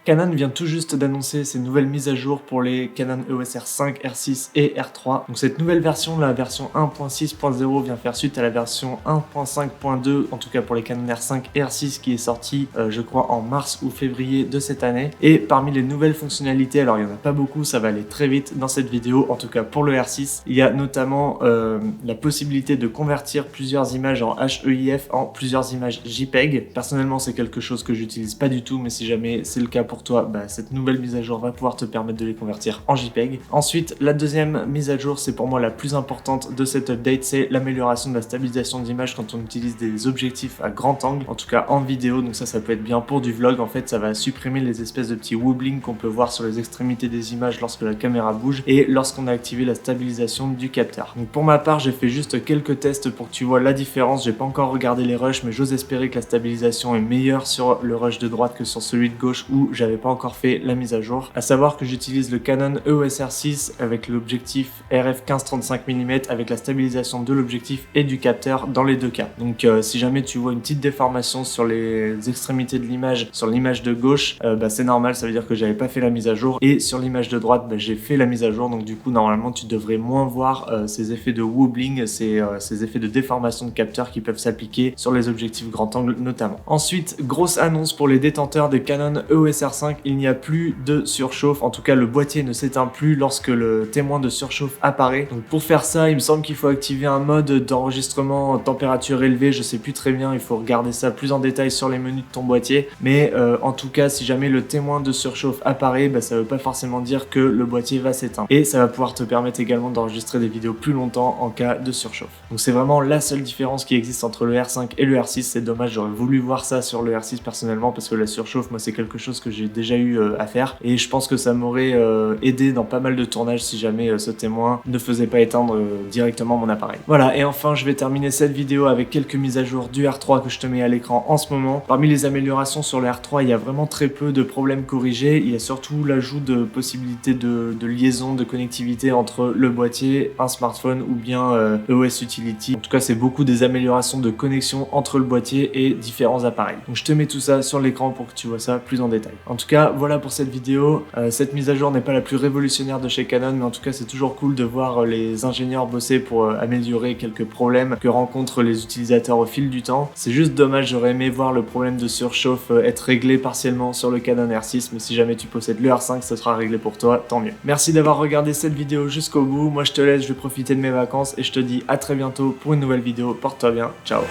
Canon vient tout juste d'annoncer ses nouvelles mises à jour pour les Canon EOS R5, R6 et R3. Donc cette nouvelle version, la version 1.6.0, vient faire suite à la version 1.5.2, en tout cas pour les Canon R5 et R6 qui est sortie je crois en mars ou février de cette année. Et parmi les nouvelles fonctionnalités, alors il n'y en a pas beaucoup, ça va aller très vite dans cette vidéo, en tout cas pour le R6, il y a notamment la possibilité de convertir plusieurs images en HEIF en plusieurs images JPEG. Personnellement c'est quelque chose que j'utilise pas du tout, mais si jamais c'est le cas pour toi, cette nouvelle mise à jour va pouvoir te permettre de les convertir en JPEG. Ensuite, la deuxième mise à jour, c'est pour moi la plus importante de cette update, c'est l'amélioration de la stabilisation d'image quand on utilise des objectifs à grand angle, en tout cas en vidéo. Donc ça peut être bien pour du vlog. En fait, ça va supprimer les espèces de petits wobbling qu'on peut voir sur les extrémités des images lorsque la caméra bouge et lorsqu'on a activé la stabilisation du capteur. Donc pour ma part, j'ai fait juste quelques tests pour que tu vois la différence. J'ai pas encore regardé les rushs, mais j'ose espérer que la stabilisation est meilleure sur le rush de droite que sur celui de gauche où j'avais pas encore fait la mise à jour. À savoir que j'utilise le Canon EOS R6 avec l'objectif RF 15-35 mm avec la stabilisation de l'objectif et du capteur dans les deux cas. Donc si jamais tu vois une petite déformation sur les extrémités de l'image, sur l'image de gauche, c'est normal, ça veut dire que j'avais pas fait la mise à jour, et sur l'image de droite j'ai fait la mise à jour, donc du coup normalement tu devrais moins voir ces effets de wobbling, ces effets de déformation de capteur qui peuvent s'appliquer sur les objectifs grand angle notamment. Ensuite, grosse annonce pour les détenteurs des Canon EOS R5, il n'y a plus de surchauffe, en tout cas le boîtier ne s'éteint plus lorsque le témoin de surchauffe apparaît. Donc pour faire ça, il me semble qu'il faut activer un mode d'enregistrement en température élevée, je sais plus très bien, il faut regarder ça plus en détail sur les menus de ton boîtier, mais en tout cas si jamais le témoin de surchauffe apparaît, ça veut pas forcément dire que le boîtier va s'éteindre, et ça va pouvoir te permettre également d'enregistrer des vidéos plus longtemps en cas de surchauffe. Donc c'est vraiment la seule différence qui existe entre le R5 et le R6. C'est dommage, j'aurais voulu voir ça sur le R6 personnellement, parce que la surchauffe, moi c'est quelque chose que j'ai déjà eu à faire, et je pense que ça m'aurait aidé dans pas mal de tournages si jamais ce témoin ne faisait pas éteindre directement mon appareil. Voilà, et enfin je vais terminer cette vidéo avec quelques mises à jour du R3 que je te mets à l'écran en ce moment. Parmi les améliorations sur le R3, il y a vraiment très peu de problèmes corrigés. Il y a surtout l'ajout de possibilités de liaison, de connectivité entre le boîtier, un smartphone ou bien EOS Utility. En tout cas, c'est beaucoup des améliorations de connexion entre le boîtier et différents appareils. Donc je te mets tout ça sur l'écran pour que tu vois ça plus en détail. En tout cas, voilà pour cette vidéo. Cette mise à jour n'est pas la plus révolutionnaire de chez Canon, mais en tout cas, c'est toujours cool de voir les ingénieurs bosser pour améliorer quelques problèmes que rencontrent les utilisateurs au fil du temps. C'est juste dommage, j'aurais aimé voir le problème de surchauffe être réglé partiellement sur le Canon R6, mais si jamais tu possèdes le R5, ça sera réglé pour toi, tant mieux. Merci d'avoir regardé cette vidéo jusqu'au bout. Moi je te laisse, je vais profiter de mes vacances et je te dis à très bientôt pour une nouvelle vidéo. Porte-toi bien, ciao.